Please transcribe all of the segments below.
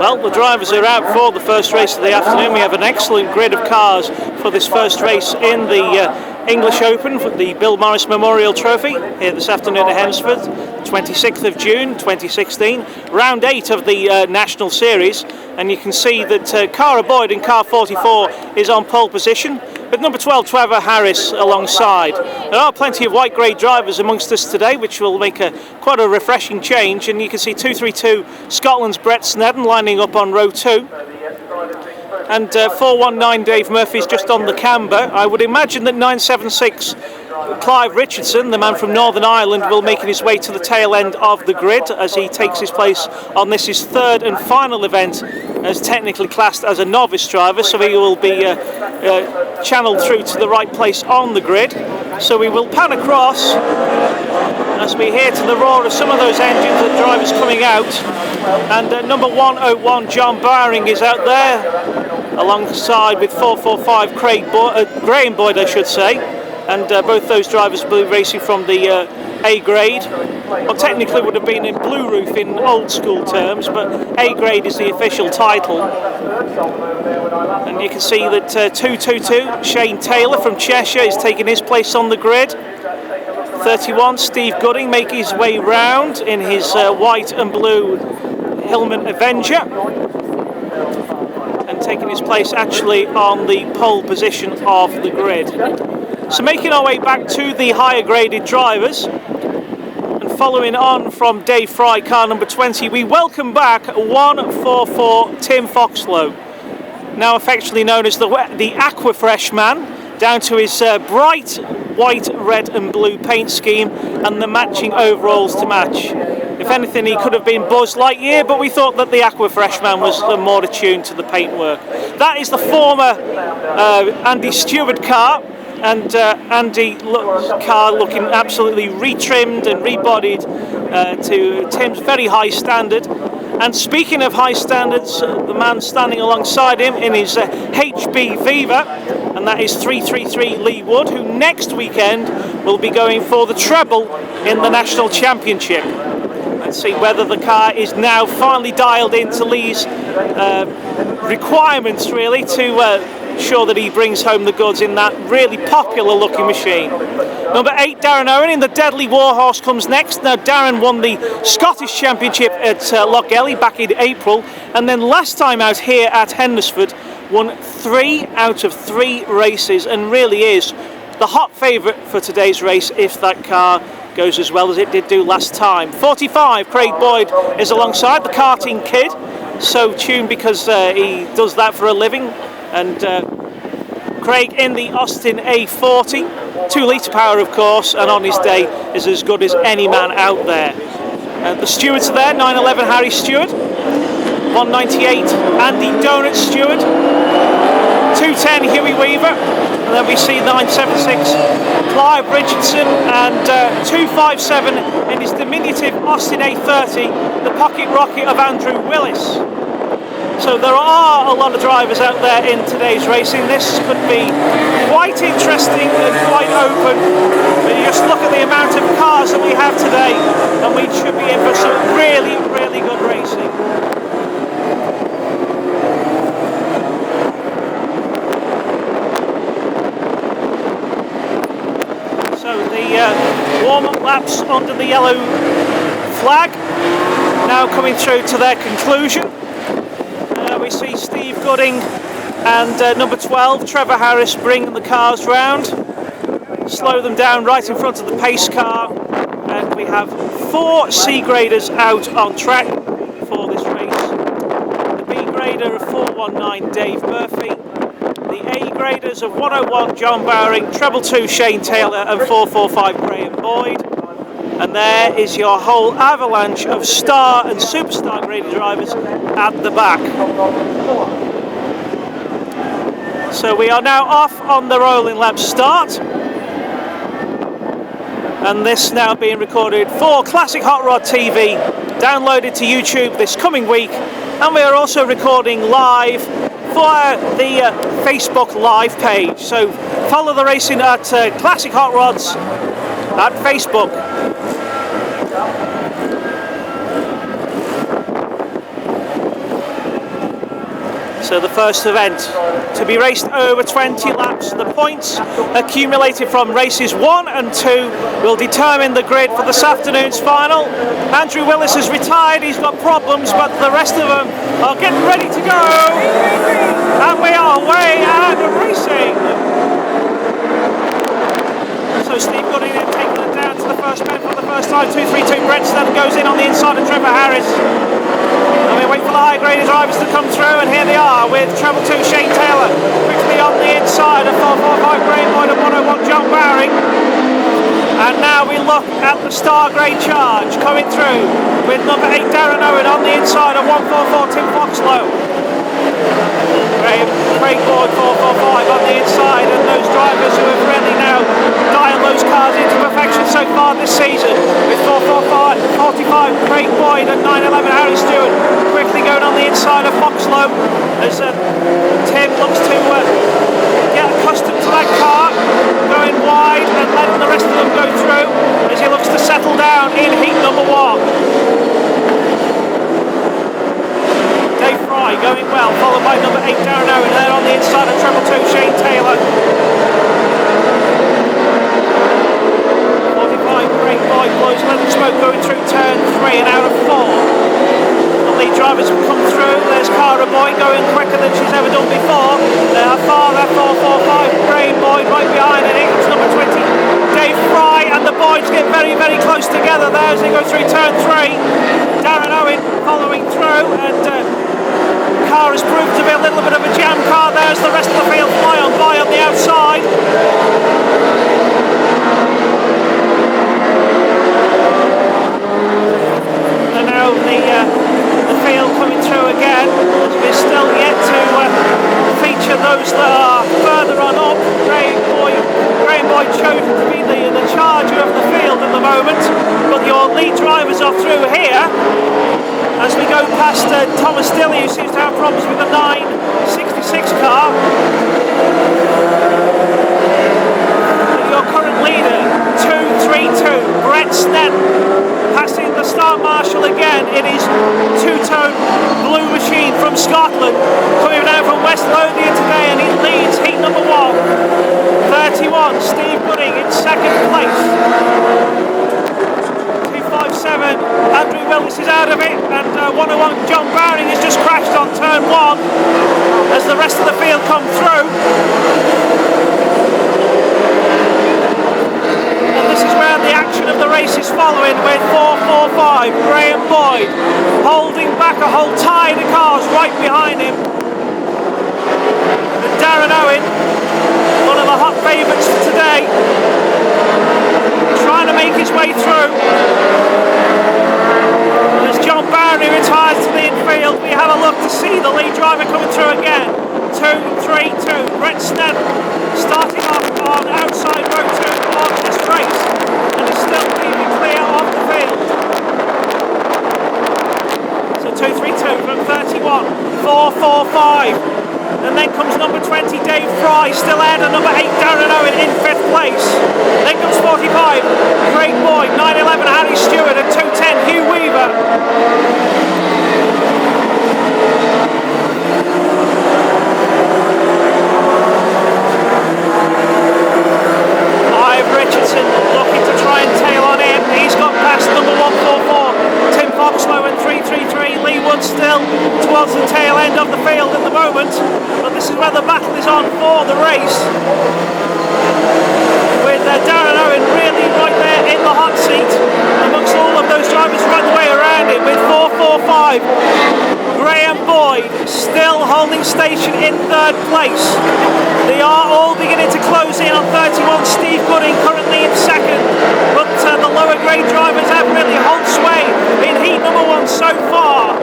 Well, the drivers are out for the first race of the afternoon. We have an excellent grid of cars for this first race in the English Open, for the Bill Morris Memorial Trophy, here this afternoon at Hednesford, 26th of June 2016, round 8 of the National Series. And you can see that Cara Boyd in car 44 is on pole position, with number 12 Trevor Harris alongside. There are plenty of white grade drivers amongst us today, which will make quite a refreshing change. And you can see 232 Scotland's Brett Snedden lining up on row 2. And 419 Dave Murphy's just on the camber. I would imagine that 976 Clive Richardson, the man from Northern Ireland, will make his way to the tail end of the grid as he takes his place on this his third and final event as technically classed as a novice driver, so he will be channeled through to the right place on the grid. So we will pan across as we hear to the roar of some of those engines and drivers coming out. And number 101 John Bowring is out there alongside with 445 Graham Boyd, I should say. And both those drivers will be racing from the A grade. Well, technically would have been in blue roof in old school terms, but A grade is the official title. And you can see that 222 Shane Taylor from Cheshire is taking his place on the grid. 31 Steve Gooding making his way round in his white and blue Hillman Avenger, and taking his place actually on the pole position of the grid. So making our way back to the higher graded drivers, and following on from Dave Fry, car number 20, we welcome back 144 Tim Foxlow, now affectionately known as the Aquafresh Man, down to his bright white, red and blue paint scheme and the matching overalls to match. If anything, he could have been Buzz Lightyear, but we thought that the Aquafresh Man was more attuned to the paintwork. That is the former Andy Stewart car. And Andy's car looking absolutely retrimmed and rebodied to Tim's very high standard. And speaking of high standards, the man standing alongside him in his HB Viva, and that is 333 Lee Wood, who next weekend will be going for the treble in the National Championship. Let's see whether the car is now finally dialed into Lee's requirements, really, to sure that he brings home the goods in that really popular looking machine. Number 8 Darren Owen in the Deadly Warhorse comes next. Now Darren won the Scottish Championship at Lochgelly back in April, and then last time out here at Hednesford won 3 out of 3 races, and really is the hot favourite for today's race if that car goes as well as it did do last time. 45 Craig Boyd is alongside, the karting kid, so tuned because he does that for a living. And Craig in the Austin A40, 2 litre power of course, and on his day is as good as any man out there. The stewards are there, 911 Harry Stewart, 198 Andy Donut Stewart, 210 Huey Weaver, and then we see 976 Clive Richardson, and 257 in his diminutive Austin A30, the pocket rocket of Andrew Willis. So there are a lot of drivers out there in today's racing. This could be quite interesting and quite open. But you just look at the amount of cars that we have today, and we should be in for some really, really good racing. So the warm-up laps under the yellow flag now coming through to their conclusion. We see Steve Gooding and number 12 Trevor Harris bring the cars round, slow them down right in front of the pace car, and we have 4 C graders out on track for this race. The B grader of 419 Dave Murphy, the A graders of 101 John Bowring, treble 2 Shane Taylor and 445 Graham Boyd. And there is your whole avalanche of star and superstar graded drivers at the back. So we are now off on the rolling lap start. And this now being recorded for Classic Hot Rod TV, downloaded to YouTube this coming week. And we are also recording live via the Facebook Live page. So follow the racing at Classic Hot Rods at Facebook. So the first event to be raced over 20 laps. The points accumulated from races 1 and 2 will determine the grid for this afternoon's final. Andrew Willis has retired, he's got problems, but the rest of them are getting ready to go. And we are way out of racing. So Steve Gooding then taking it down to the first bend for the first time. 232 Brenston goes in on the inside of Trevor Harris. And we wait for the high grade drivers to come through, and here they are with treble 2 Shane Taylor quickly on the inside of 445 Graham Boyd and 101 John Bowring. And now we look at the Star Grade Charge coming through with number 8 Darren Owen on the inside of 144 Tim Foxlow. Craig Boyd 445 on the inside, and those drivers who have really now dialed those cars into perfection so far this season with 445 Craig Boyd and 911 Harry Stewart quickly going on the inside of Foxlow as Tim looks to get accustomed to that car, going wide and letting the rest of them go through as he looks to settle down in heat number 1. Dave Fry going well, followed by number 8 Darren Owen there on the inside of treble 2 Shane Taylor. 45 Craig Boyd blows leather smoke going through turn 3 and out of 4. The lead drivers have come through. There's Cara Boyd going quicker than she's ever done before. Far left 445 Craig Boyd right behind, and here comes number 20 Dave Fry, and the Boyds get very, very close together there as they go through turn 3. Darren Owen following through, and car has proved to be a little bit of a jam car there as the rest of the field fly on by on the outside. And now the field coming through again, as we're still yet to feature those that are further on up. Graham Boyd chosen to be the charger of the field at the moment, but your lead drivers are through here as we go past Thomas Dilley, who seems to have problems with the 966 car. Your current leader, 232 Brett Snedden, passing the start marshal again in his two-tone blue machine from Scotland, coming down from West Lothian today, and he leads heat number 1. 31 Steve Gooding in second place. 257 Andrew Willis is out of it, and 101 John Bowring has just crashed on turn 1 as the rest of the field come through. And this is where the action of the race is following, with 445 Graham Boyd holding back a whole tide of cars right behind him. And Darren Owen, one of the hot favourites for today, trying to make his way through. And as John Bowring retires to the infield, we have a look to see the lead driver coming through again. 2-3-2 Brett Snedden starting off on outside row 2 on this race, and is still keeping clear of the field. So 2-3-2 from 31, 4-4-5. And then comes number 20 Dave Fry, still ahead of number 8 Darren Owen in 5th place. Then comes 45 Craig Boyd, 911 Harry Stewart, and 210 Hugh Weaver. Richardson looking to try and tail on in. He's got past number 144 Tim Foxlow, and 333 Lee Wood still towards the tail end of the field at the moment, but this is where the battle is on for the race, with Darren Owen really right there in the hot seat amongst all of those drivers right the way around him, with 445 Graham Boyd still holding station in 3rd place. They are all beginning to close in on 31 Steve Gooding currently in 2nd, but the lower grade drivers have really held sway in heat number 1 so far.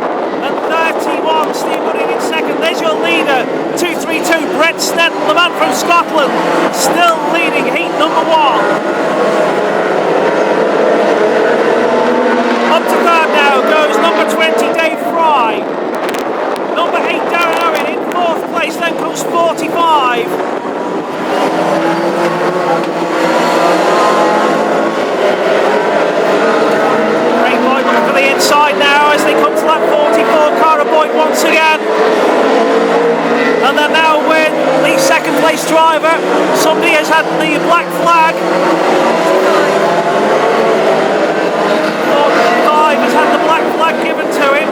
And 31 Steve Gooding in 2nd. There's your leader, 232 Brett Snedden, the man from Scotland, still leading heat number 1. Up to 3rd now goes number 20 Dave Fry. Number 8 Darren Owen in 4th place, then comes 45. Craig Boyd looking for the inside now as they come to lap 44. Cara Boyd once again. had the black flag. 45 has had the black flag given to him.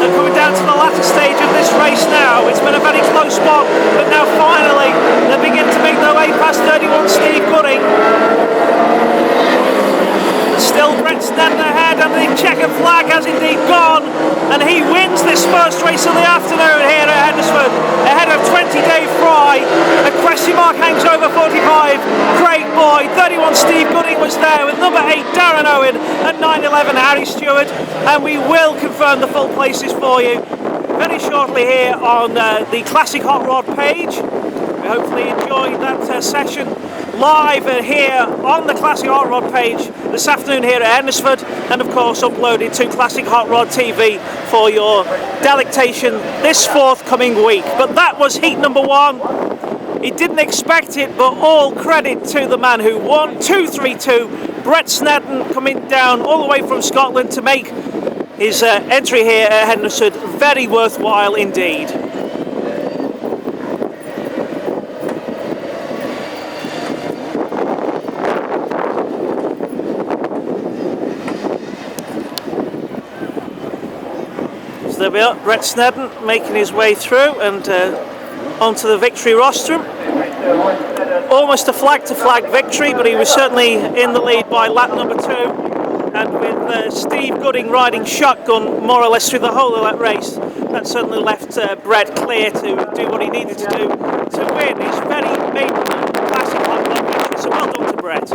So coming down to the latter stage of this race now, it's been a very close spot, but now finally they begin to make their way past 31 Steve Gooding. Still Brett Snedden ahead, and the checkered flag has indeed gone, and he wins this first race of the afternoon here at Hednesford ahead of 20 Dave Fry. A question mark hangs over 45 Craig Boyd. 31 Steve Gooding was there with number 8 Darren Owen and 9-11 Harry Stewart, and we will confirm the full places for you very shortly here on the Classic Hot Rod page. We hopefully enjoyed that session live here on the Classic Hot Rod page this afternoon here at Hednesford, and of course uploaded to Classic Hot Rod TV for your delectation this forthcoming week. But that was heat number 1. He didn't expect it, but all credit to the man who won. 2-3-2, Brett Snedden coming down all the way from Scotland to make his entry here at Hednesford very worthwhile indeed. So there we are, Brett Snedden making his way through and onto the victory rostrum. Almost a flag-to-flag victory, but he was certainly in the lead by lap number 2. And with Steve Gooding riding shotgun more or less through the whole of that race, that certainly left Brett clear to do what he needed to do to win his very maiden Classic Hot Rod victory. So well done to Brett.